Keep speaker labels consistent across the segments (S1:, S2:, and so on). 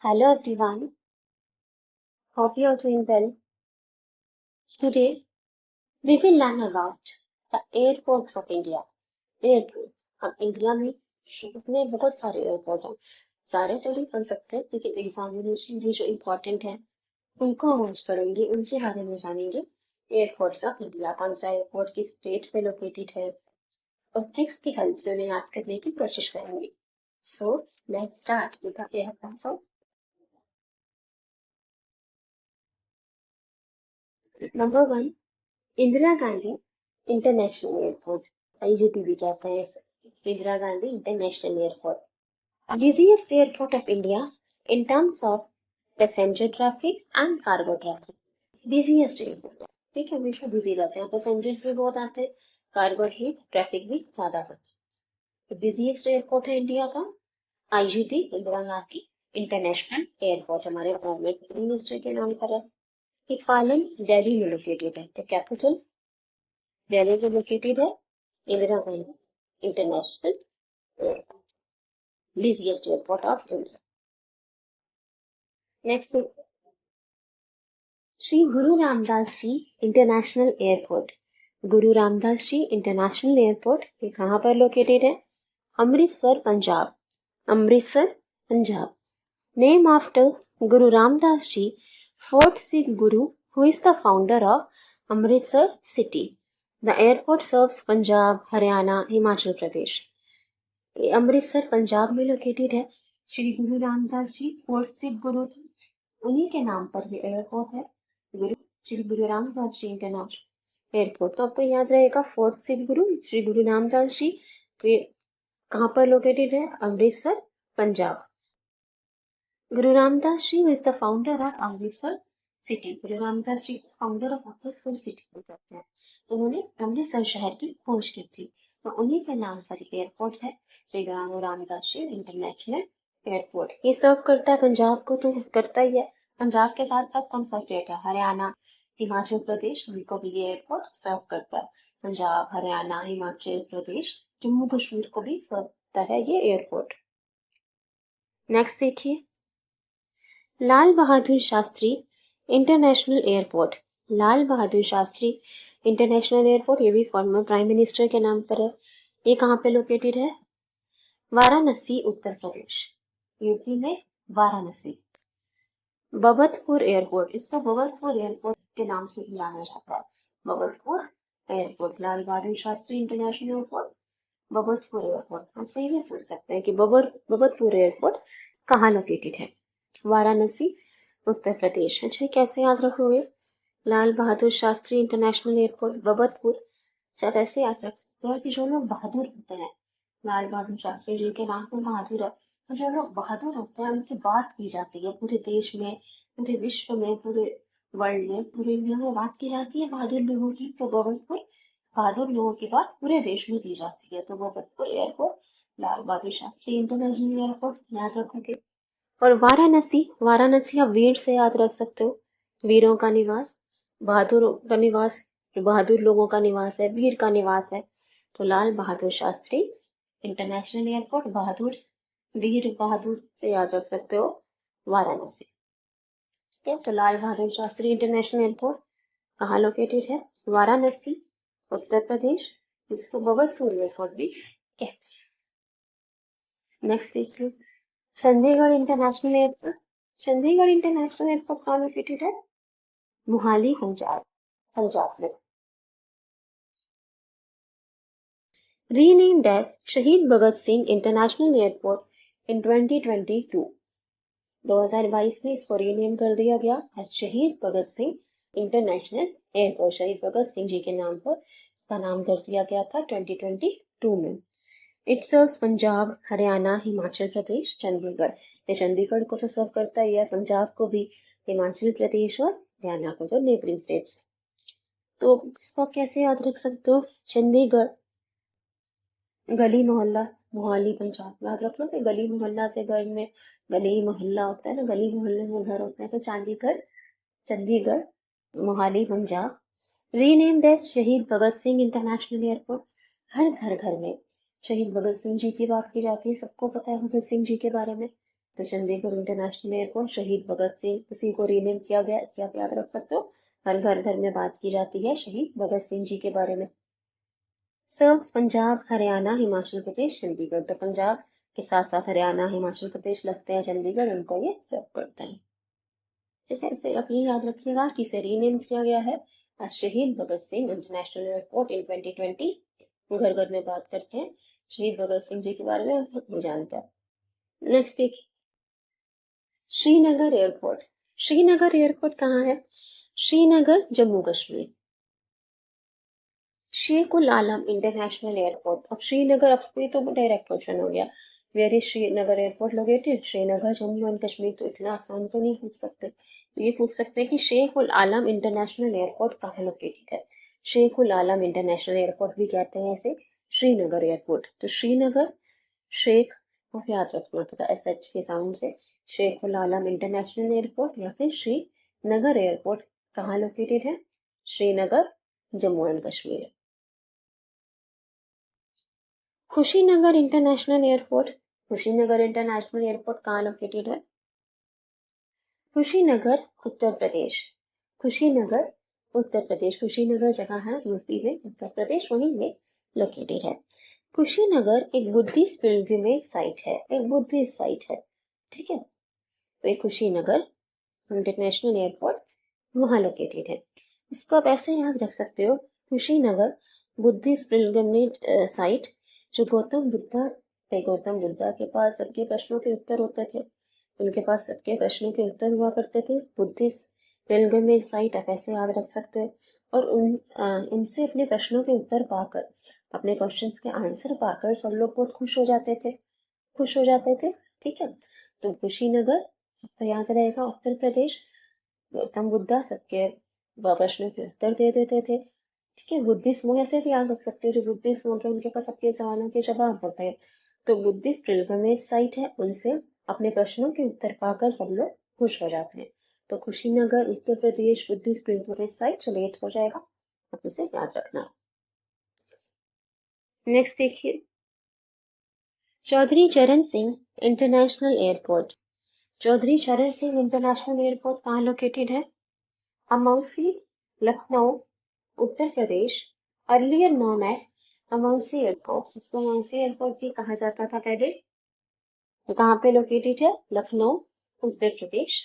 S1: Hello everyone, hope you are doing well. Today we will learn about the airports of India. Airport हम India में बहुत सारे airport हैं। सारे तो नहीं पढ़ सकते लेकिन एग्जामिनेशन भी जो इम्पोर्टेंट है उनको हम आज पढ़ेंगे, उनके बारे में जानेंगे। एयरपोर्ट्स ऑफ इंडिया कौन सा एयरपोर्ट किस स्टेट पे लोकेटेड है और ट्रिक्स की हेल्प से उन्हें याद करने की कोशिश करेंगे। So let's start with the airport of number 1, Indira Gandhi international airport, IGT भी कहते हैं इसे। Indira Gandhi international airport, busiest airport of India in terms of passenger traffic and cargo traffic. busiest airport है, ठीक है, हमेशा बिजी रहते हैं, पैसेंजर्स भी बहुत आते हैं, कार्गो भी, ट्रैफिक भी ज्यादा होता है। तो बिजिएस्ट एयरपोर्ट है इंडिया का IGT, Indira Gandhi international airport, हमारे गवर्नमेंट मिनिस्टर के नाम पर है। हिफालन दिल्ली में लोकेटेड है, तो कैपिटल दिल्ली में लोकेटेड है Indira Gandhi international airport, busiest airport of India. Next is Shri Guru Ramdas ji international airport. Guru Ramdas ji international airport ये कहाँ पर लोकेटेड है? Amritsar, Punjab. Amritsar, Punjab. Name after Guru Ramdas ji, fourth Sikh Guru, who is the founder of Amritsar city. The airport serves Punjab, Haryana, Himachal Pradesh. ये अमृतसर पंजाब में located है। श्री गुरु Ramdas ji fourth Sikh गुरु थे, उन्हीं के नाम पर ये एयरपोर्ट है, गुरु श्री गुरु रामदास जी इंटरनेशनल एयरपोर्ट। तो आपको याद रहेगा फोर्थ सिख गुरु श्री गुरु रामदास जी, तो ये कहाँ पर लोकेटेड है? Amritsar, Punjab. Guru Ramdas ji is the founder of Amritsar city. Guru Ramdas ji founder of Amritsar city को कहते हैं। तो उन्होंने अमृतसर शहर की खोज की थी, तो उन्हीं के नाम पर एयरपोर्ट है श्री गुरु रामदास जी इंटरनेशनल एयरपोर्ट। ये सर्व करता है पंजाब को, तो करता ही है। पंजाब के साथ साथ कौन सा स्टेट है? हरियाणा, हिमाचल प्रदेश, उनको भी ये एयरपोर्ट सर्व करता है। पंजाब, हरियाणा, हिमाचल प्रदेश, जम्मू कश्मीर को भी सर्व करता है ये एयरपोर्ट। नेक्स्ट देखिए, Lal Bahadur Shastri international airport. Lal Bahadur Shastri international airport, ये भी फॉर्मर प्राइम मिनिस्टर के नाम पर है। ये कहाँ पे लोकेटेड है? वाराणसी, उत्तर प्रदेश। यूपी में वाराणसी। बबतपुर एयरपोर्ट, इसको बबतपुर एयरपोर्ट के नाम से भी जाना जाता है। बबतपुर airport, Lal Bahadur Shastri international airport, बबतपुर airport. हम सही में पूछ सकते हैं कि बबतपुर एयरपोर्ट कहाँ लोकेटेड है? वाराणसी, उत्तर प्रदेश। अच्छा, कैसे याद रखोगे? Lal Bahadur Shastri international airport, बबतपुर। अच्छा, वैसे याद रख सकते हो कि जो लोग बहादुर होते हैं, लाल बहादुर शास्त्री जी के नाम पर बहादुर है, तो जो लोग बहादुर होते हैं उनकी बात की जाती है पूरे देश में, पूरे विश्व में, पूरे वर्ल्ड में, पूरे इंडिया में बात की जाती है बहादुर लोगों की। तो बबतपुर, बहादुर लोगों की बात पूरे देश में की जाती है, तो बबतपुर airport, Lal Bahadur Shastri international airport याद रखोगे। और वाराणसी, वाराणसी आप वीर से याद रख सकते हो, वीरों का निवास, बहादुर का निवास, बहादुर लोगों का निवास है, वीर का निवास है। तो लाल बहादुर शास्त्री इंटरनेशनल एयरपोर्ट, बहादुर, वीर बहादुर से याद रख सकते हो वाराणसी। ठीक है, तो लाल बहादुर शास्त्री इंटरनेशनल एयरपोर्ट कहाँ लोकेटेड है? वाराणसी, उत्तर प्रदेश। इसको बबतपुर एयरपोर्ट भी कहते हैं। नेक्स्ट देखिए, Chandigarh international airport. Chandigarh international airport कहाँ लोकेटेड है? मोहाली, पंजाब, पंजाब में। रीनेम्ड एज शहीद भगत सिंह इंटरनेशनल एयरपोर्ट इन 2022। 2022 में इसको रीनेम कर दिया गया एज शहीद भगत सिंह इंटरनेशनल एयरपोर्ट। शहीद भगत सिंह जी के नाम पर इसका नाम कर दिया गया था 2022 में। इट सर्व्स पंजाब, हरियाणा, हिमाचल प्रदेश, चंडीगढ़। ये चंडीगढ़ को तो सर्व करता ही है, पंजाब को भी, हिमाचल प्रदेश और हरियाणा को, जो नेबरिंग स्टेट्स। तो इसको आप कैसे याद रख सकते हो? चंडीगढ़, गली मोहल्ला, मोहाली, पंजाब याद रख लो कि गली मोहल्ला से घर में गली मोहल्ला होता है ना, गली मोहल्ले में घर होते हैं। तो चंडीगढ़, चंडीगढ़, मोहाली, पंजाब। रीनेम्ड एज शहीद भगत सिंह इंटरनेशनल एयरपोर्ट। हर घर घर में शहीद भगत सिंह जी की बात की जाती है, सबको पता है भगत सिंह जी के बारे में। तो चंडीगढ़ इंटरनेशनल एयरपोर्ट शहीद भगत सिंह, उसी को रीनेम किया गया, इसे आप याद रख सकते हो। हर घर घर में बात की जाती है शहीद भगत सिंह जी के बारे में। सर्व्स पंजाब, हरियाणा, हिमाचल प्रदेश, चंडीगढ़। तो पंजाब के साथ साथ हरियाणा, हिमाचल प्रदेश लगते हैं चंडीगढ़, उनको ये सर्व करते हैं। ठीक है, इसे आप ये याद रखिएगा कि इसे रीनेम किया गया है आज शहीद भगत सिंह इंटरनेशनल एयरपोर्ट इन 2020। घर घर में बात करते हैं शहीद भगत सिंह जी के बारे में, वो जानता है। नेक्स्ट देखिए, श्रीनगर एयरपोर्ट। श्रीनगर एयरपोर्ट कहाँ है? श्रीनगर, जम्मू कश्मीर। Sheikh ul Alam international airport. अब श्रीनगर, अब ये तो डायरेक्ट क्वेश्चन हो गया, where is Srinagar airport located? Srinagar, Jammu and Kashmir. तो इतना आसान तो नहीं पूछ सकते, तो ये पूछ सकते हैं कि शेख उल आलम इंटरनेशनल एयरपोर्ट कहाँ लोकेटेड है। शेख उल आलम इंटरनेशनल एयरपोर्ट भी कहते हैं इसे श्रीनगर एयरपोर्ट। तो श्रीनगर, शेख, और याद रखना पड़ेगा एस एच के साउंड से, शेख उल आलम इंटरनेशनल एयरपोर्ट या फिर श्रीनगर एयरपोर्ट कहाँ लोकेटेड है? Srinagar, Jammu and Kashmir. Kushinagar international airport. Kushinagar international airport कहाँ लोकेटेड है? कुशीनगर, उत्तर प्रदेश। कुशीनगर, उत्तर प्रदेश। कुशीनगर जगह है यूपी में, उत्तर प्रदेश, वहीं ये लोकेटेड है। कुशीनगर एक बुद्धिस्ट पिलग्रिमेज साइट है, एक बुद्धिस्ट साइट है। ठीक है, तो एक कुशीनगर इंटरनेशनल एयरपोर्ट वहाँ लोकेटेड है। इसको आप ऐसे याद रख सकते हो, कुशीनगर बुद्धिस्ट पिलग्रिमेज साइट, जो गौतम बुद्धा के पास सबके प्रश्नों के उत्तर होते थे, उनके पास सबके प्रश्नों के उत्तर हुआ करते थे। बुद्धिस्ट पिलग्रिमेज साइट आप ऐसे याद रख सकते हो, और इनसे अपने प्रश्नों के उत्तर पाकर, अपने क्वेश्चंस के आंसर पाकर सब लोग बहुत खुश हो जाते थे, खुश हो जाते थे। ठीक है, तो कुशीनगर तो याद रहेगा, उत्तर प्रदेश। गौतम बुद्धा सबके प्रश्नों के उत्तर दे देते थे। ठीक है, बुद्धिस्ट लोग ऐसे भी याद रख सकते हो, जो बुद्धिस्ट लोग हैं उनके पास सबके सवालों के जवाब होते हैं। तो बुद्धिस्ट पिलग्रिमेज साइट है, उनसे अपने प्रश्नों के उत्तर पाकर सब लोग खुश हो जाते हैं। तो Kushinagar, Uttar Pradesh, Buddhist pilgrimage site relate हो जाएगा, आप इसे याद रखना। नेक्स्ट देखिए, Chaudhary Charan Singh international airport. Chaudhary Charan Singh international airport कहाँ लोकेटेड है? Amausi, Lucknow, Uttar Pradesh. Earlier known as Amausi airport, इसको अमौसी एयरपोर्ट भी कहा जाता था पहले। तो कहाँ पे लोकेटेड है? लखनऊ, उत्तर प्रदेश।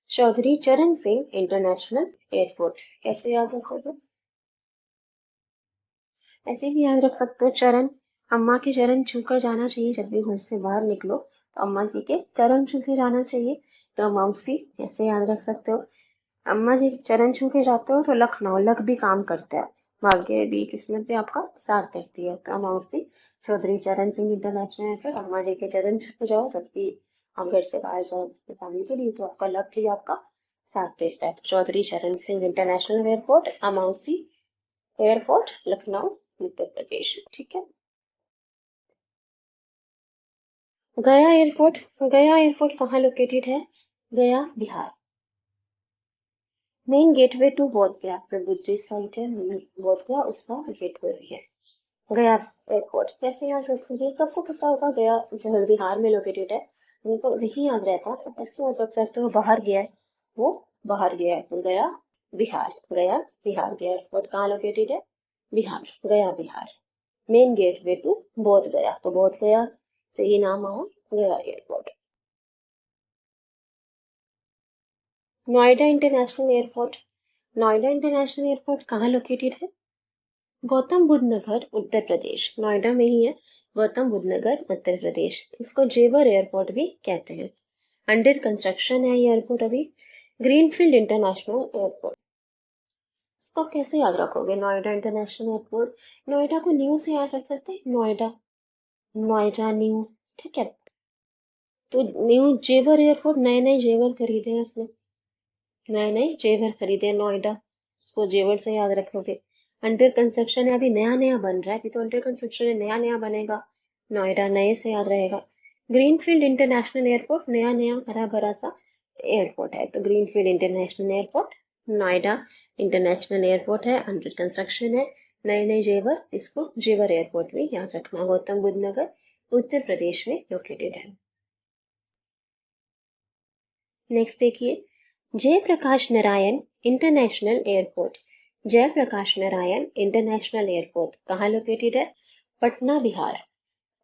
S1: चौधरी चरण सिंह इंटरनेशनल एयरपोर्ट कैसे याद रखोगे? ऐसे भी याद रख सकते हो, चरण, अम्मा के चरण छूकर जाना चाहिए जब भी घर से बाहर निकलो, तो अम्मा जी के चरण छू के जाना चाहिए, तो मौसी ऐसे याद रख सकते हो। अम्मा जी चरण छू के जाते हो तो लखनऊ, लख भी काम करता है, भाग्य भी किस्मत भी आपका साथ देती है। तो अमावसी, चौधरी चरण सिंह इंटरनेशनल एयरपोर्ट, अम्मा जी के चरण छू के जाओ तब भी आप घर से बाहर जाओ पानी के लिए, तो आपका लक भी आपका साथ देता है। तो Chaudhary Charan Singh international airport, Amausi airport, Lucknow, Uttar Pradesh. ठीक है, गया एयरपोर्ट। गया एयरपोर्ट कहाँ लोकेटेड है? गया, बिहार। मेन गेटवे टू बोध गया, जो बुद्धिस्ट साइट है बोध गया, उसका गेटवे है गया एयरपोर्ट। कैसे याद रखोगे? सबको पता होगा गया जो बिहार में लोकेटेड है, उनको नहीं याद रहता, तो ऐसे याद रख सकते हो, बाहर गया है, वो बाहर गया है, तो गया बिहार। गया बिहार, गया एयरपोर्ट कहाँ लोकेटेड है? बिहार, गया बिहार। मेन गेटवे टू बोध गया, तो बोध गया से ही नाम आया गया airport. Noida international airport. Noida international airport कहाँ लोकेटेड है? गौतम बुद्ध नगर, उत्तर प्रदेश। नोएडा में ही है गौतम बुद्ध नगर, उत्तर प्रदेश। इसको जेवर एयरपोर्ट भी कहते हैं। अंडर कंस्ट्रक्शन है ये एयरपोर्ट अभी। ग्रीनफील्ड इंटरनेशनल एयरपोर्ट, इसको कैसे याद रखोगे? नोएडा इंटरनेशनल एयरपोर्ट, नोएडा को न्यू से याद रख सकते हैं, नोएडा, नोएडा न्यू। ठीक है, तो न्यू जेवर एयरपोर्ट, नए नए जेवर खरीदे हैं उसने, नए नए जेवर खरीदे नोएडा, उसको जेवर से याद रखोगे। अंडर कंस्ट्रक्शन है, अभी नया नया बन रहा है, अभी तो अंडर कंस्ट्रक्शन है, नया नया बनेगा, नोएडा नए से याद रहेगा। ग्रीनफील्ड इंटरनेशनल एयरपोर्ट, नया नया हरा भरा सा एयरपोर्ट है, तो greenfield international airport. Noida international airport है, अंडर कंस्ट्रक्शन है, नए नए जेवर, इसको जेवर एयरपोर्ट भी याद रखना। गौतम बुद्ध नगर, उत्तर प्रदेश में लोकेटेड है। नेक्स्ट देखिए, Jayaprakash Narayan international airport. Jayaprakash Narayan international airport कहाँ लोकेटेड है? पटना बिहार।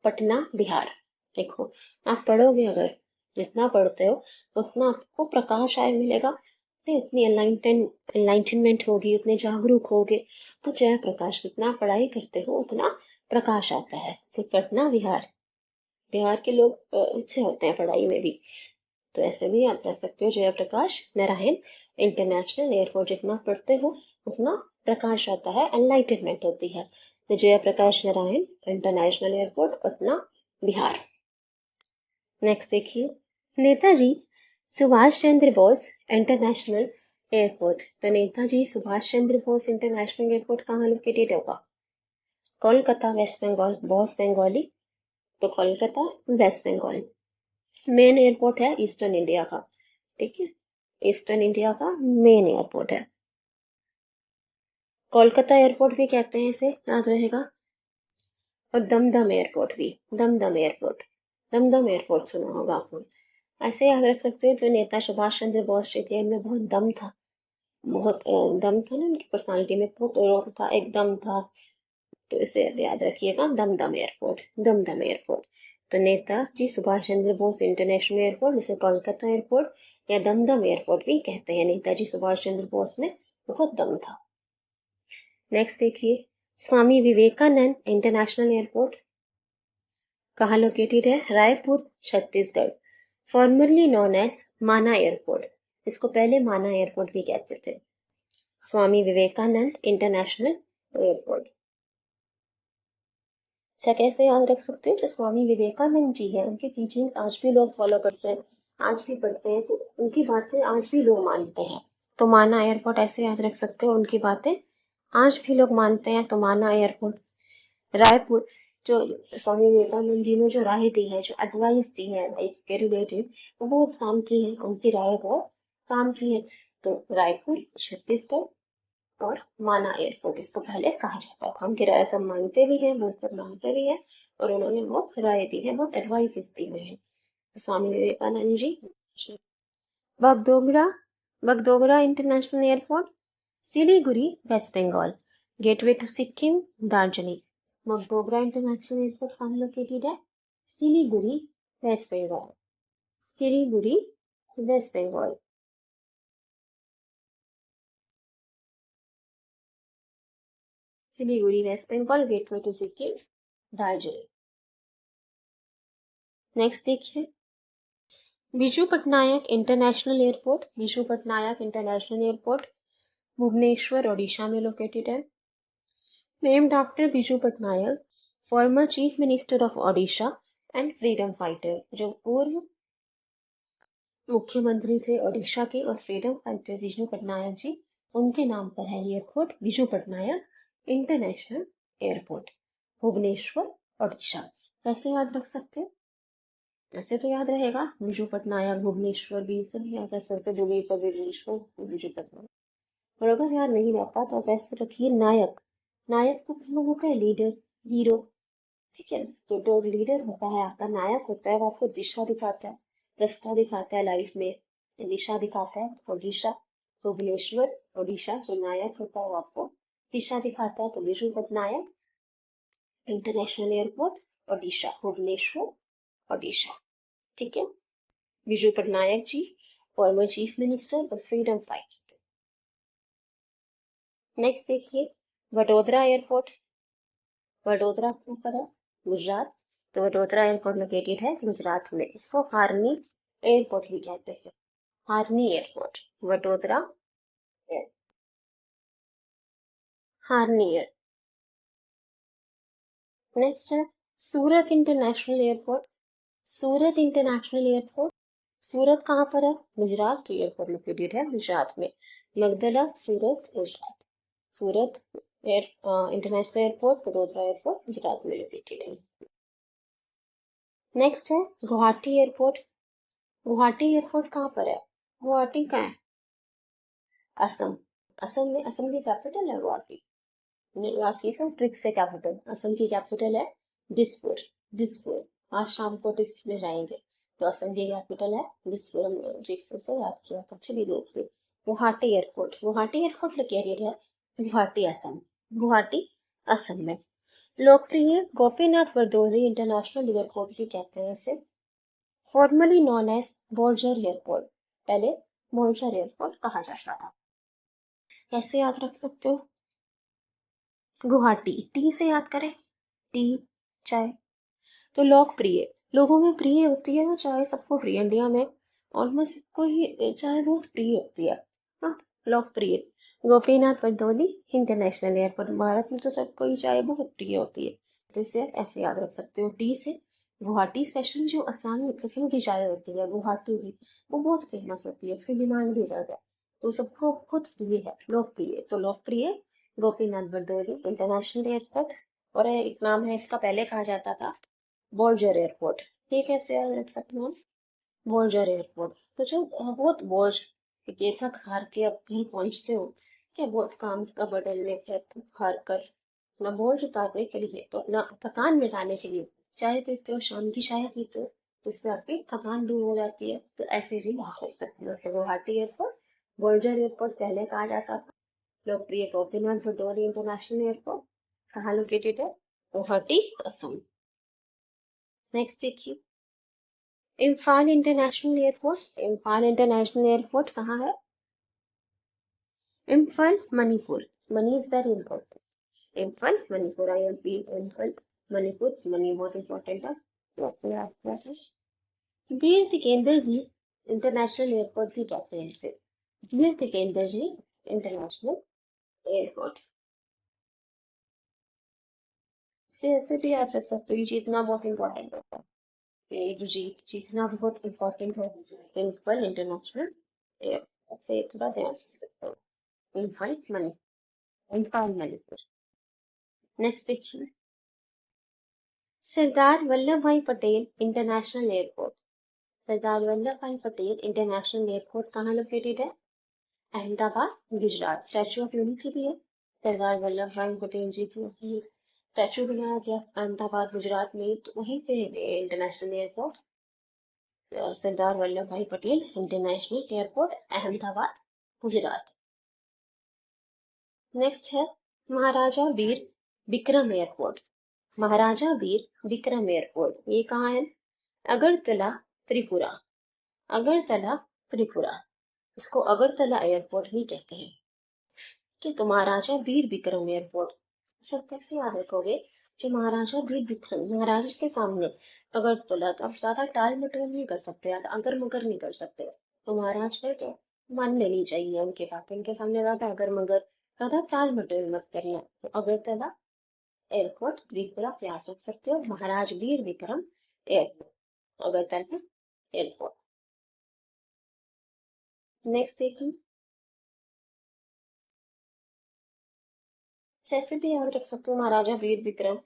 S1: पटना बिहार। देखो, आप पढ़ोगे, अगर जितना पढ़ते हो उतना आपको प्रकाश आय मिलेगा, तो उतनी एनलाइटनमेंट होगी, उतने जागरूक होगे, तो जय प्रकाश, जितना पढ़ाई करते हो उतना प्रकाश आता है। तो पटना बिहार, बिहार के लोग अच्छे होते हैं पढ़ाई में भी, तो ऐसे भी याद रख सकते हो, जयप्रकाश नारायण इंटरनेशनल एयरपोर्ट। जितना पढ़ते हो उतना प्रकाश आता है, एनलाइटनमेंट होती है। तो Jayaprakash Narayan international airport, Patna Bihar. Next देखिए, नेताजी सुभाष चंद्र बोस इंटरनेशनल एयरपोर्ट। तो नेताजी सुभाष चंद्र बोस इंटरनेशनल एयरपोर्ट कहाँ लोकेटेड होगा? कोलकाता, वेस्ट बंगाल। बोस बंगाली, तो Kolkata, West Bengal. Main airport है ईस्टर्न इंडिया का, ठीक है, ईस्टर्न इंडिया का मेन एयरपोर्ट है। कोलकाता एयरपोर्ट भी कहते हैं इसे, याद रहेगा। और दमदम एयरपोर्ट भी, दमदम एयरपोर्ट, दमदम एयरपोर्ट सुना होगा आपने। ऐसे याद रख सकते हो, जो नेता सुभाष चंद्र बोस जी थे, इनमें बहुत दम था, बहुत दम था ना उनकी पर्सनालिटी में, बहुत रोक था, एकदम था। तो इसे याद रखिएगा, दमदम एयरपोर्ट, दमदम एयरपोर्ट। तो नेताजी सुभाष चंद्र बोस इंटरनेशनल एयरपोर्ट, जिसे कोलकाता एयरपोर्ट या दमदम एयरपोर्ट भी कहते हैं। नेताजी सुभाष चंद्र बोस में बहुत दम था। नेक्स्ट देखिए, स्वामी विवेकानंद इंटरनेशनल एयरपोर्ट कहाँ लोकेटेड है? Raipur, Chhattisgarh. Formerly known as Mana airport, इसको पहले माना एयरपोर्ट भी कहते थे। Swami Vivekananda international airport. अच्छा, कैसे याद रख सकते हैं? जो स्वामी विवेकानंद जी हैं, उनकी टीचिंग्स आज भी लोग फॉलो करते हैं, आज भी पढ़ते हैं, तो उनकी बातें आज भी लोग मानते हैं। तो माना एयरपोर्ट ऐसे याद रख सकते हो, उनकी बातें आज भी लोग मानते हैं, तो माना एयरपोर्ट। रायपुर, जो स्वामी विवेकानंद जी ने जो राय दी है, जो एडवाइस दी है लाइफ के रिलेटेड, वो बहुत काम की है, उनकी राय बहुत काम की है। तो रायपुर, छत्तीसगढ़, और माना एयरपोर्ट इसको पहले कहा जाता था। उनकी राय सब मानते भी हैं, बहुत सब मानते भी हैं, और उन्होंने बहुत राय दी है, बहुत एडवाइस दी हुई है। तो Swami Vivekananda ji. Bagdogra, Bagdogra international airport, Siliguri, West Bengal. Gateway to Sikkim, Darjeeling. Bagdogra international airport कहाँ लोकेटेड है? Siliguri, West Bengal. Siliguri, West Bengal. Siliguri, West Bengal, gateway to Sikkim, Darjeeling. Next देखिए, Biju Patnaik international airport. Biju Patnaik international airport Bhubaneswar, Odisha में लोकेटेड है। Named after Biju Patnaik, former chief minister of Odisha and freedom fighter. जो पूर्व मुख्यमंत्री थे ओडिशा के और फ्रीडम फाइटर बिजू पटनायक जी, उनके नाम पर है airport Biju Patnaik international airport, Bhubaneswar, Odisha. कैसे याद रख सकते हैं? ऐसे तो याद रहेगा, बिजू पटनायक, भुवनेश्वर भी सभी याद रख सकते, भुवनेश्वर, बिजू पटनायक। और अगर याद नहीं रहता तो वैसे रखिए नायक। नायक तो मतलब होता है लीडर, हीरो, ठीक है। तो जो लीडर होता है आपका, नायक होता है, वो आपको दिशा दिखाता है, रास्ता दिखाता है लाइफ में, दिशा दिखाता है। ओडिशा, भुवनेश्वर, ओडिशा, जो नायक होता है वो आपको दिशा दिखाता है। तो बिजू पटनायक इंटरनेशनल एयरपोर्ट, ओडिशा, भुवनेश्वर, ओडिशा, ठीक है। बिजू पटनायक जी, फॉर्मर चीफ मिनिस्टर और फ्रीडम फाइटर। नेक्स्ट देखिए, वडोदरा एयरपोर्ट। वडोदरा कहाँ पर है? गुजरात। तो वडोदरा एयरपोर्ट लोकेटेड है गुजरात में, इसको हारनी एयरपोर्ट भी कहते हैं। Harni airport, Vadodara air, Harni air. Next है Surat international airport. Surat international airport, Surat कहाँ पर है? गुजरात। तो एयरपोर्ट लोकेटेड है गुजरात में, Magdalla, Surat, Gujarat. Surat air international airport, Vadodara airport Gujarat में लोकेटेड है। नेक्स्ट है गुवाहाटी एयरपोर्ट। गुवाहाटी एयरपोर्ट कहाँ पर है? गुवाहाटी कहाँ है? असम। असम में, असम की कैपिटल है गुवाहाटी। याद कीजिए ट्रिक से कैपिटल, असम की कैपिटल है दिसपुर। दिसपुर, आज शाम को डिस्क में जाएंगे। तो असम की कैपिटल है, जिससे याद किया था। चलिए देखिए, Guwahati airport. Guwahati airport located है गुवाहाटी असम, गुवाहाटी असम में। लोकप्रिय गोपीनाथ बरदोली इंटरनेशनल एयरपोर्ट भी कहते हैं इसे, formally known as Borjhar airport, पहले बोर्जर एयरपोर्ट कहा जाता था। कैसे याद रख सकते हो? गुवाहाटी टी से याद करें, टी चाय। तो लोकप्रिय, लोगों में प्रिय होती है ना चाय, सबको प्रिय, इंडिया में ऑलमोस्ट सबको ही चाय बहुत प्रिय होती है। हाँ, लोकप्रिय गोपीनाथ बरदोली इंटरनेशनल एयरपोर्ट, भारत में तो सबको ही चाय बहुत प्रिय होती है, तो इसे ऐसे याद रख सकते हो टी से। गुवाहाटी स्पेशली जो असम किस्म की चाय होती है गुवाहाटी की, वो बहुत फेमस होती है, उसकी डिमांड भी ज्यादा है, तो सबको बहुत प्रिय है, लोकप्रिय। तो लोकप्रिय गोपीनाथ बरदोली इंटरनेशनल एयरपोर्ट, और एक नाम है इसका, पहले कहा जाता था बोर्जर एयरपोर्ट। ये कैसे याद रख सकते हैं? बोर्जर एयरपोर्ट। तो जब बहुत बोझ ये थक हार के अब कहीं पहुंचते हो, क्या बहुत काम का बर्डन लेकर थक हार कर अपना बोझ उतारने के लिए, तो अपना थकान मिटाने के लिए चाय पीते हो, शाम की चाय पीते हो, तो इससे आपकी थकान दूर हो जाती है। तो ऐसे भी आप कर सकते हो। तो गुवाहाटी एयरपोर्ट बोर्जर एयरपोर्ट पहले कहा जाता था। लोकप्रिय गोपीनाथ बरदौली इंटरनेशनल एयरपोर्ट कहाँ लोकेटेड है? गुवाहाटी असम। नेक्स्ट देखिए, Imphal international airport. Imphal international airport कहाँ है? Imphal Manipur, money is very important. Imphal Manipur, IMP Imphal Manipur, money बहुत इंपॉर्टेंट है, वैसे आपका है। वीर तिकेंद्र जी इंटरनेशनल एयरपोर्ट भी कहते हैं इसे, वीर तिकेंद्र जी इंटरनेशनल एयरपोर्ट। इसे ऐसे भी याद रख सकते हो, ये जीतना बहुत इंपॉर्टेंट होता है, ये जो जीतना बहुत इंपॉर्टेंट है। तो इम्फाल इंटरनेशनल एयरपोर्ट से थोड़ा ध्यान रख सकते हो, इम्फाल मणिपुर, इम्फाल मणिपुर। नेक्स्ट देखिए, सरदार वल्लभ भाई पटेल इंटरनेशनल एयरपोर्ट। सरदार वल्लभ भाई पटेल इंटरनेशनल एयरपोर्ट कहाँ लोकेटेड है? Ahmedabad, Gujarat. Statue of unity भी है सरदार वल्लभ भाई पटेल जी की, स्टैचू बनाया गया अहमदाबाद गुजरात में, तो वहीं पे इंटरनेशनल एयरपोर्ट सरदार वल्लभ भाई Patel international airport Ahmedabad Gujarat. Next है महाराजा वीर विक्रम एयरपोर्ट। महाराजा वीर विक्रम एयरपोर्ट, ये कहाँ है? अगरतला, त्रिपुरा। अगरतला, त्रिपुरा, इसको अगरतला एयरपोर्ट भी कहते हैं। कि तो महाराजा वीर विक्रम एयरपोर्ट, सर कैसे याद रखोगे? जो महाराजा वीर विक्रम, महाराज के सामने अगरतला, तो आप ज्यादा टाल मटोल नहीं कर सकते, ज्यादा अगर मगर नहीं कर सकते, तो महाराज है तो मान लेनी चाहिए उनके बात, उनके सामने ज्यादा अगर मगर, ज्यादा टाल मटोल मत करना। तो अगरतला एयरपोर्ट त्रिपुरा याद रख सकते हो, Maharaj Veer Vikram airport, Agartala airport. Next देखिए, जैसे भी याद रख सकते हो महाराजा वीर विक्रम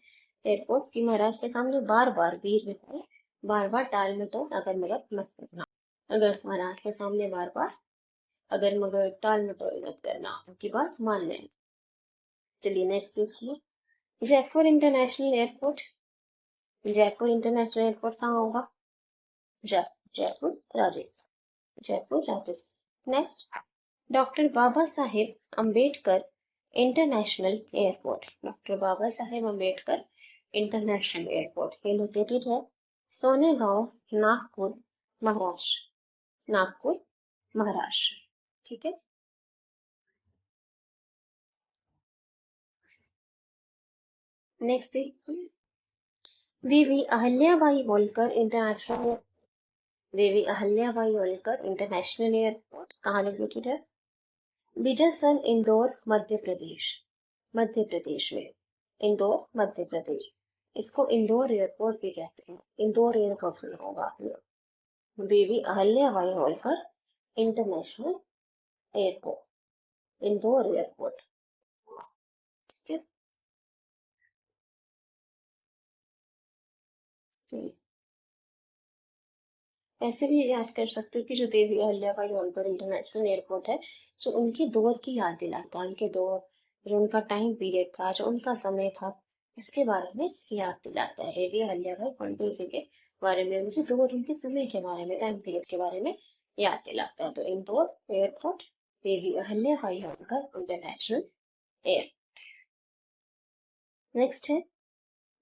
S1: एयरपोर्ट की, महाराज के सामने बार बार वीर विक्रम, बार बार टाल मटोल अगर मगर मत करना। अगर महाराज के सामने बार बार अगर मगर टाल मटोल मत करना, उनकी बात मान लेना। चलिए नेक्स्ट देखिए, Jaipur international airport. Jaipur international airport कहाँ होगा? Jaipur Rajasthan, Jaipur Rajasthan. Next, doctor Baba Saheb Ambedkar international airport. Doctor Baba Saheb Ambedkar international airport, ये लोकेटेड है सोनेगांव, नागपुर, महाराष्ट्र। नागपुर, महाराष्ट्र। ठीक है। नेक्स्ट देखिए, देवी अहल्याबाई होलकर इंटरनेशनल, देवी अहल्याबाई होलकर इंटरनेशनल एयरपोर्ट कहाँ लोकेटेड है? बिजसन, इंदौर, मध्य प्रदेश, मध्य प्रदेश में, इंदौर मध्य प्रदेश। इसको इंदौर एयरपोर्ट भी कहते हैं, इंदौर एयरपोर्ट सुना होगा आपने। Devi Ahilyabai Holkar international airport, Indore airport. ठीक है। ऐसे भी याद कर सकते हो कि जो देवी अहल्याबाई होलकर इंटरनेशनल एयरपोर्ट है, जो उनके दौर की याद दिलाता है, उनके दौर, जो उनका टाइम पीरियड था, जो उनका समय था, उसके बारे में याद दिलाता है। देवी अहल्याबाई होलकर जी के बारे में, मुझे दौर उनके समय के बारे में, टाइम पीरियड के बारे में याद दिलाता है। तो Indore airport, Devi Ahilyabai Holkar international air. Next है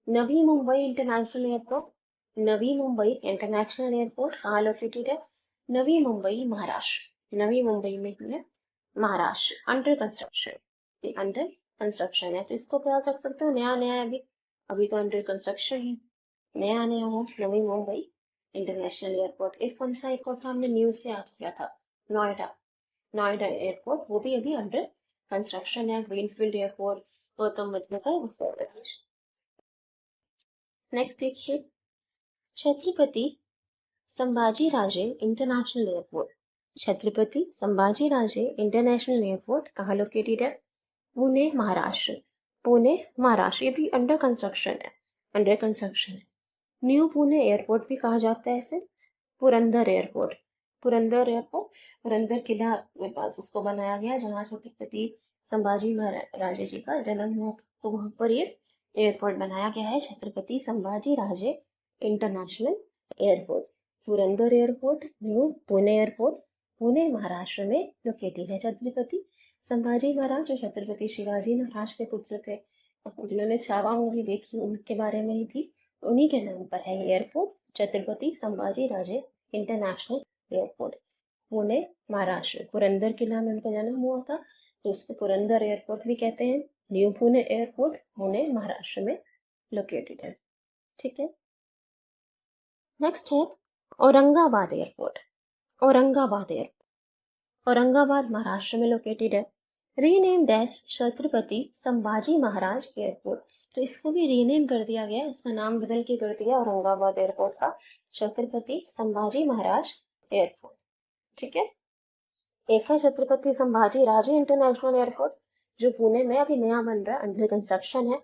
S1: Navi Mumbai international airport. Navi Mumbai international airport कहाँ लोकेटेड है? नवी मुंबई, महाराष्ट्र। नवी मुंबई में ही है, महाराष्ट्र। अंडर कंस्ट्रक्शन, ये अंडर कंस्ट्रक्शन है, तो इसको क्या कर सकते हो, नया नया है अभी, अभी तो अंडर कंस्ट्रक्शन है, नया नया है नवी मुंबई इंटरनेशनल एयरपोर्ट। एक कौन सा एयरपोर्ट था, हमने न्यूज से याद किया था, नोएडा। नोएडा एयरपोर्ट, वो भी अभी अंडर कंस्ट्रक्शन है। ग्रीनफील्ड एयरपोर्ट गौतम बुद्ध नगर, उत्तर प्रदेश। नेक्स्ट देखिए Chhatrapati Sambhaji Raje international airport. Chhatrapati Sambhaji Raje international airport कहाँ लोकेटेड है? पुणे, महाराष्ट्र। पुणे, महाराष्ट्र, ये भी अंडर कंस्ट्रक्शन है, अंडर कंस्ट्रक्शन है। न्यू पुणे एयरपोर्ट भी कहा जाता है इसे। पुरंदर एयरपोर्ट, पुरंदर एयरपोर्ट, पुरंदर किला के पास उसको बनाया गया जहाँ छत्रपति संभाजी महाराजे जी का जन्म हुआ, तो वहां पर ये एयरपोर्ट बनाया गया है, Chhatrapati Sambhaji Raje international airport. Purandar airport, new Pune airport, Pune Maharashtra में लोकेटेड है। छत्रपति संभाजी महाराज जो छत्रपति शिवाजी महाराज के पुत्र थे, जिन्होंने छावा मूवी देखी उनके बारे में ही थी, उन्हीं के नाम पर है airport, Chhatrapati Sambhaji Raje international airport, Pune, Maharashtra. Purandar किला में उनका जन्म हुआ था, तो उसको पुरंदर एयरपोर्ट भी कहते हैं। न्यू पुणे एयरपोर्ट, पुणे, महाराष्ट्र में लोकेटेड है। ठीक है, नेक्स्ट है औरंगाबाद एयरपोर्ट। औरंगाबाद एयरपोर्ट, औरंगाबाद महाराष्ट्र में लोकेटेड है। Renamed as Chhatrapati Sambhaji Maharaj airport, तो इसको भी रीनेम कर दिया गया, इसका नाम बदल के कर दिया औरंगाबाद एयरपोर्ट का, छत्रपति संभाजी महाराज एयरपोर्ट। ठीक है, एक है छत्रपति संभाजी राजे इंटरनेशनल एयरपोर्ट जो पुणे में अभी नया बन रहा है, अंडर कंस्ट्रक्शन है,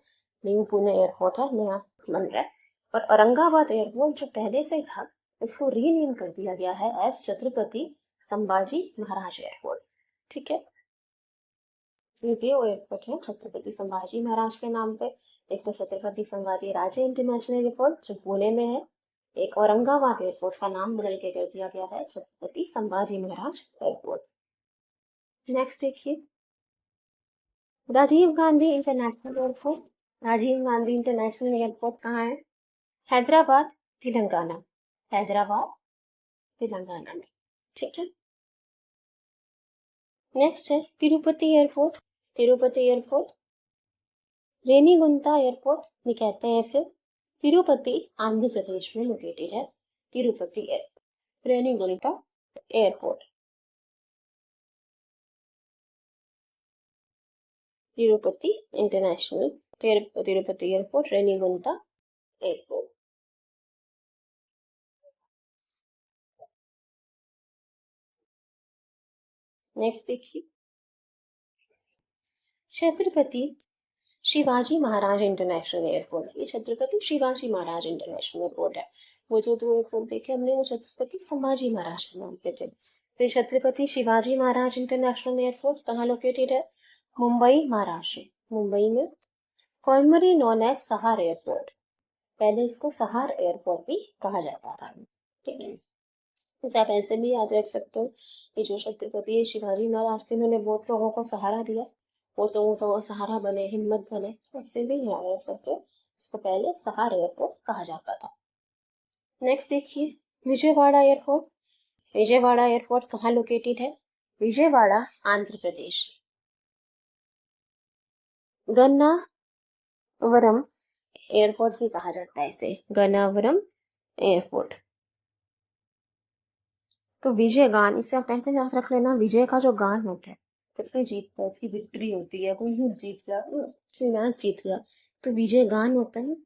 S1: न्यू पुणे एयरपोर्ट है, नया बन रहा है। और औरंगाबाद एयरपोर्ट जो पहले से था उसको रीनेम कर दिया गया है एज छत्रपति संभाजी महाराज एयरपोर्ट। ठीक है, ये दो एयरपोर्ट है छत्रपति संभाजी महाराज के नाम पे। एक तो छत्रपति संभाजी राजे इंटरनेशनल एयरपोर्ट जो पुणे में है, एक औरंगाबाद एयरपोर्ट का नाम बदल के कर दिया गया है छत्रपति संभाजी महाराज एयरपोर्ट। नेक्स्ट देखिए Rajiv Gandhi international airport. Rajiv Gandhi international airport कहाँ है? हैदराबाद, तेलंगाना। हैदराबाद, तेलंगाना में। ठीक है, नेक्स्ट है Tirupati airport. Tirupati airport, Renigunta airport भी कहते हैं इसे। तिरुपति आंध्र प्रदेश में लोकेटेड है, Tirupati airport, Renigunta airport. Tirupati international, Tirupati airport, Renigunta airport. Next देखिए छत्रपति शिवाजी महाराज इंटरनेशनल एयरपोर्ट। ये छत्रपति शिवाजी महाराज इंटरनेशनल एयरपोर्ट है। वो जो दो एयरपोर्ट देखे हमने वो छत्रपति संभाजी महाराज के नाम पे थे। तो छत्रपति शिवाजी महाराज इंटरनेशनल एयरपोर्ट कहाँ लोकेटेड है? मुंबई, महाराष्ट्र। मुंबई में। फॉर्मली नॉन एज सहार एयरपोर्ट, पहले इसको सहार एयरपोर्ट भी कहा जाता था। ठीक है, जैसे आप ऐसे भी याद रख सकते हो, ये जो छत्रपति शिवाजी महाराज थे उन्होंने बहुत लोगों को सहारा दिया, बहुत लोगों का वो सहारा बने, हिम्मत बने, ऐसे भी याद रख सकते हो। इसको पहले सहार एयरपोर्ट कहा जाता था। नेक्स्ट देखिए विजयवाड़ा एयरपोर्ट। विजयवाड़ा एयरपोर्ट कहाँ लोकेटेड है? विजयवाड़ा, आंध्र प्रदेश। गन्नावरम एयरपोर्ट भी कहा जाता है इसे, गन्नावरम एयरपोर्ट। तो विजय गान, इसे आप पहले याद रख लेना, विजय का जो गान होता है, जब कोई जीतता है, उसकी विक्ट्री होती है, कोई युद्ध जीत गया, कोई मैच जीत गया, तो विजय गान होता है,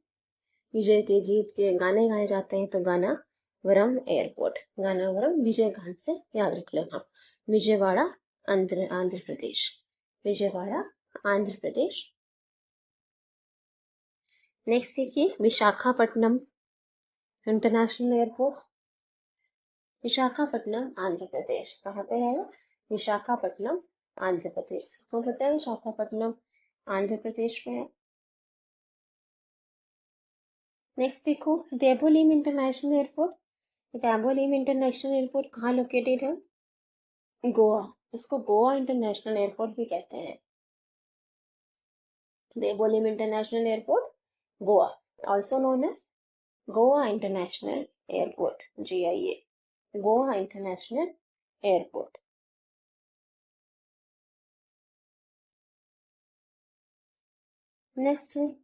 S1: विजय के गीत के गाने गाए जाते हैं। तो गानावरम एयरपोर्ट, गानावरम विजय गान से याद रख लेना। विजयवाड़ा, आंध्र प्रदेश। विजयवाड़ा, आंध्र प्रदेश। नेक्स्ट देखिए विशाखापट्टनम इंटरनेशनल एयरपोर्ट। विशाखापट्टनम, आंध्र प्रदेश। कहाँ पे है? विशाखापट्टनम, आंध्र प्रदेश। सबको पता है विशाखापट्टनम आंध्र प्रदेश में है। नेक्स्ट देखो Dabolim international airport. Dabolim international airport कहाँ लोकेटेड है? गोवा। इसको गोवा इंटरनेशनल एयरपोर्ट भी कहते हैं। Dabolim international airport Goa, also known as Goa international airport, GIA, Goa international airport. Next है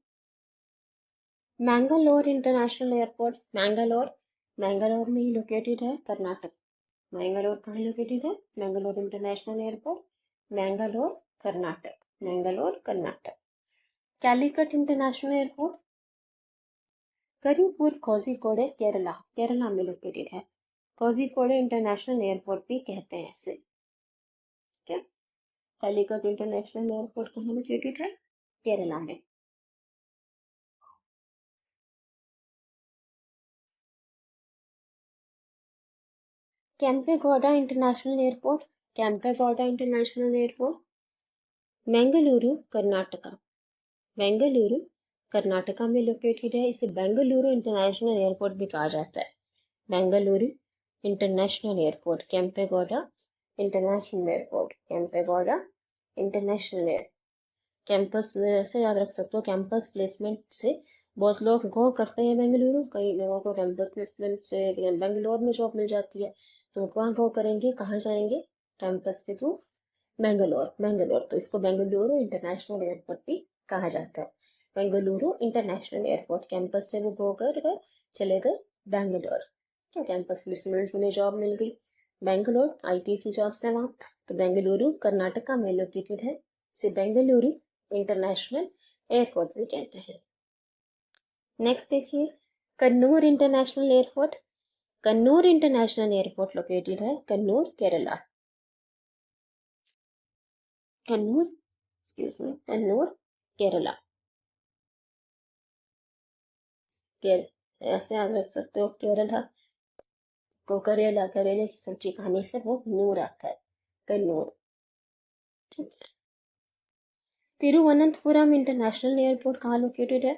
S1: मैंगलोर इंटरनेशनल एयरपोर्ट। मैंगलोर में ही लोकेटेड है, कर्नाटक। मैंगलोर कहाँ लोकेटेड है? Mangalore international airport, Mangalore Karnataka, Mangalore Karnataka. Calicut international airport Karipur Kozhikode Kerala, Kerala में लोकेटेड है। कोझिकोडे इंटरनेशनल एयरपोर्ट भी कहते हैं इसे। ठीक है, कैलिकट इंटरनेशनल एयरपोर्ट कहाँ लोकेटेड है? केरला में। Kempegowda international airport, Kempegowda international airport Bengaluru Karnataka, Bengaluru Karnataka में लोकेटेड है। इसे बेंगलुरु इंटरनेशनल एयरपोर्ट भी कहा जाता है। Bengaluru international airport, Kempegowda international airport, Kempegowda international air. Campus से याद रख सकते हो, कैंपस प्लेसमेंट से बहुत लोग गो करते हैं बेंगलुरु। कई लोगों को कैंपस प्लेसमेंट से बेंगलोर में जॉब मिल जाती है, तो वहाँ गो करेंगे, कहाँ जाएंगे? कैंपस के थ्रू बेंगलोर। तो इसको बेंगलुरु इंटरनेशनल एयरपोर्ट भी कहा जाता है। बेंगलुरु इंटरनेशनल एयरपोर्ट, कैंपस से वो गो कर चले गए बेंगलोर। क्या कैंपस प्लेसमेंट, उन्हें जॉब मिल गई। बेंगलोर IT की जॉब्स है वहाँ। तो बेंगलुरु कर्नाटका में लोकेटेड है, इसे बेंगलुरु इंटरनेशनल एयरपोर्ट भी कहते हैं। नेक्स्ट देखिए Kannur international airport. Kannur international airport located है कन्नूर केरला। कन्नूर केरला। ऐसे याद रख सकते हो, केरला को करेले की सब्जी खाने से वो नूर आता है, कन्नूर। तिरुवनंतपुरम इंटरनेशनल एयरपोर्ट कहाँ लोकेटेड है?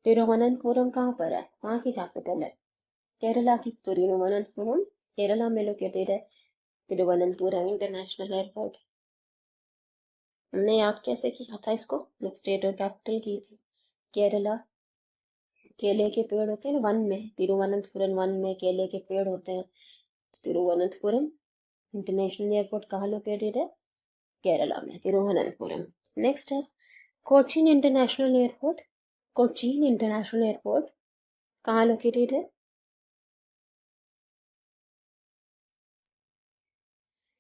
S1: तिरुवनंतपुरम कहाँ पर है? वहाँ की कैपिटल है केरला की। तिरुवनंतपुरम केरला में लोकेटेड है, तिरुवनंतपुरम इंटरनेशनल एयरपोर्ट। हमने याद कैसे किया था इसको? जब स्टेट और कैपिटल की थी। केरला केले के पेड़ होते हैं वन में, तिरुवनंतपुरम वन में केले के पेड़ होते हैं। तिरुवनंतपुरम इंटरनेशनल एयरपोर्ट कहाँ लोकेटेड है? केरला में, तिरुवनंतपुरम। नेक्स्ट है Cochin international airport. Cochin international airport कहाँ लोकेटेड है?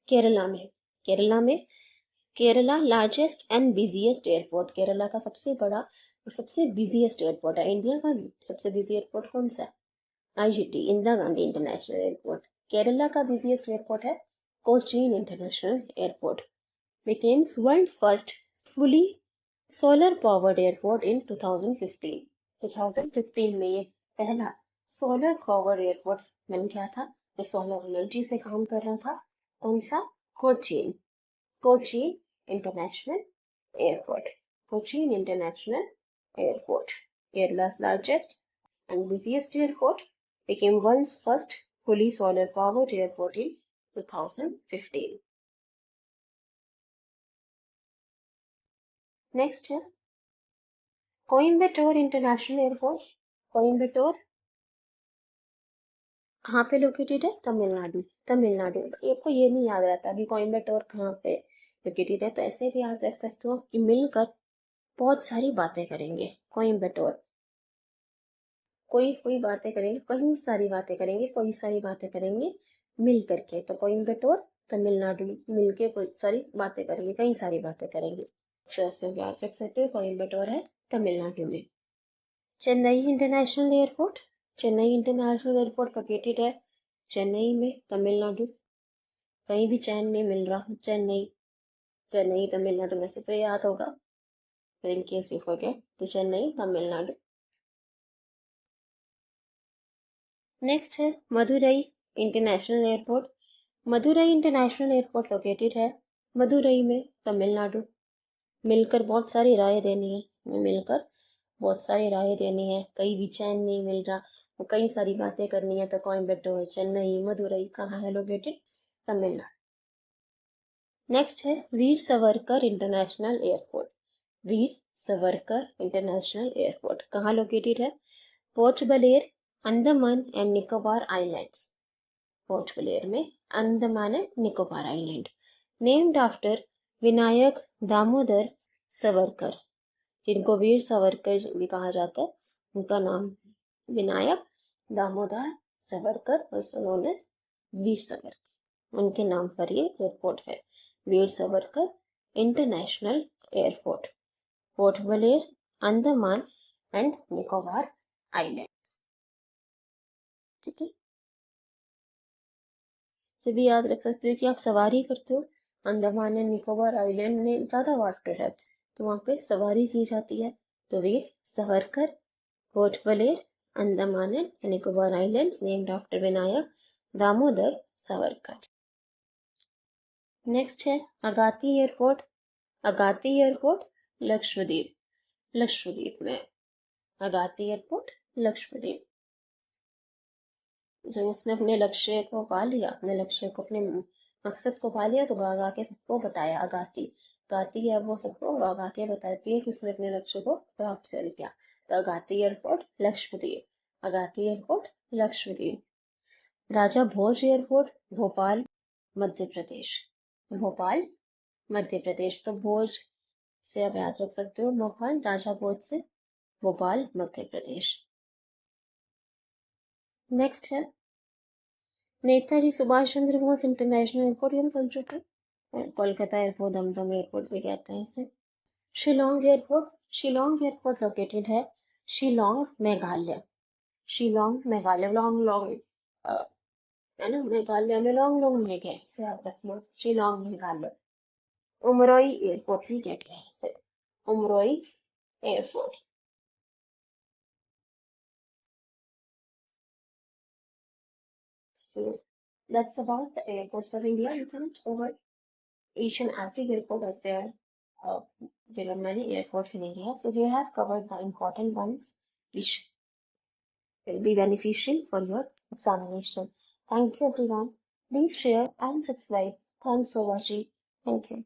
S1: केरला में। Kerala largest and busiest airport, Kerala का सबसे बड़ा और सबसे बिजिएस्ट एयरपोर्ट है। इंडिया का सबसे बिजी एयरपोर्ट कौन सा है? IGT, Indira Gandhi international airport. Kerala का बिजिएस्ट एयरपोर्ट है Cochin international airport. Becomes world first fully solar powered airport इन 2015। 2015 में ये पहला सोलर पावर्ड एयरपोर्ट बन गया था, जो सोलर एनर्जी से काम कर रहा था। कौन सा? Cochin international airport, Cochin international airport, Kerala's largest and busiest airport, became world's first fully solar powered airport in 2015. Next है कोइम्बटोर इंटरनेशनल एयरपोर्ट। कोइम्बटोर कहाँ पे लोकेटेड है? तमिलनाडु। आपको ये नहीं याद रहता कि कोइम्बटोर कहाँ पे लोकेटेड है, तो ऐसे भी याद रख सकते हो कि मिलकर बहुत सारी बातें करेंगे। कोइम्बटोर कोई बातें करेंगे, कई सारी बातें करेंगे, कोई सारी बातें करेंगे मिल करके। तो कोइम्बटोर तमिलनाडु मिलके कोई सारी बातें करेंगे, कई सारी बातें करेंगे। तो ऐसे याद रख सकते हो, कोइम्बटोर है तमिलनाडु में। Chennai international airport. Chennai international airport located है चेन्नई में, तमिलनाडु। कहीं भी चैन नहीं मिल रहा, चेन्नई तमिलनाडु में से तो याद होगा, इन केस यू फॉरगेट, तो चेन्नई तमिलनाडु। नेक्स्ट है Madurai international airport. Madurai international airport located है मदुरई में, तमिलनाडु। मिलकर बहुत सारी राय देनी है, मिलकर बहुत सारी राय देनी है, कहीं भी चैन नहीं मिल रहा, वो कई सारी बातें करनी है। तो कोयम्बटूर, चेन्नई, मदुरई कहाँ है लोकेटेड? तमिलनाडु। नेक्स्ट है Veer Savarkar international airport. Veer Savarkar international airport कहाँ लोकेटेड है? Port Blair, Andaman and Nicobar islands. पोर्ट ब्लेयर में Andaman and Nicobar island. Named after Vinayak Damodar Savarkar, जिनको वीर सावरकर भी कहा जाता है। उनका नाम Vinayak Damodar Savarkar, also known as Veer Savarkar, उनके नाम पर ये एयरपोर्ट है, Veer Savarkar international airport, Port Blair, Andaman and Nicobar islands. ठीक है, से भी याद रख सकते हो कि आप सवारी करते हो, अंडमान एंड निकोबार आइलैंड में ज़्यादा वाटर है तो वहाँ पे सवारी की जाती है। तो Veer Savarkar, Port Blair, Andaman and Nicobar islands, named after Vinayak Damodar Savarkar. Next है अगाती एयरपोर्ट। अगाती एयरपोर्ट लक्षद्वीप, लक्षद्वीप में अगाती एयरपोर्ट लक्षद्वीप। जब उसने अपने लक्ष्य को पा लिया, अपने लक्ष्य को, अपने मकसद को पा लिया, तो गा गा के सबको बताया। अगाती, गाती है वो सबको गा गा के बताती है कि उसने अपने लक्ष्य को प्राप्त कर लिया। तो अगाती एयरपोर्ट लक्षद्वीप, अगाती एयरपोर्ट लक्षद्वीप। राजा भोज एयरपोर्ट भोपाल मध्य प्रदेश, भोपाल मध्य प्रदेश। तो भोज से आप याद रख सकते हो भोपाल, राजा भोज से भोपाल मध्य प्रदेश। नेक्स्ट है नेताजी सुभाष चंद्र बोस इंटरनेशनल एयरपोर्ट, ये हम पढ़ चुके हैं। कोलकाता एयरपोर्ट, दमदम एयरपोर्ट भी कहते हैं इसे। Shillong airport, Shillong airport located है शिलोंग मेघालय, शिलोंग मेघालय। लॉन्ग लॉन्ग है ना, मेघालय में लॉन्ग लॉन्ग मेघ है, इसे याद रखना, शिलोंग मेघालय। उमरोई एयरपोर्ट भी कहते हैं इसे, Umroi airport. So that's about the airports of India. You can over each and every airport is there. Uh, there are many airports in India, so we have covered the important ones which will be beneficial for your examination. Thank you everyone. Please share and subscribe. Thanks for watching. Thank you.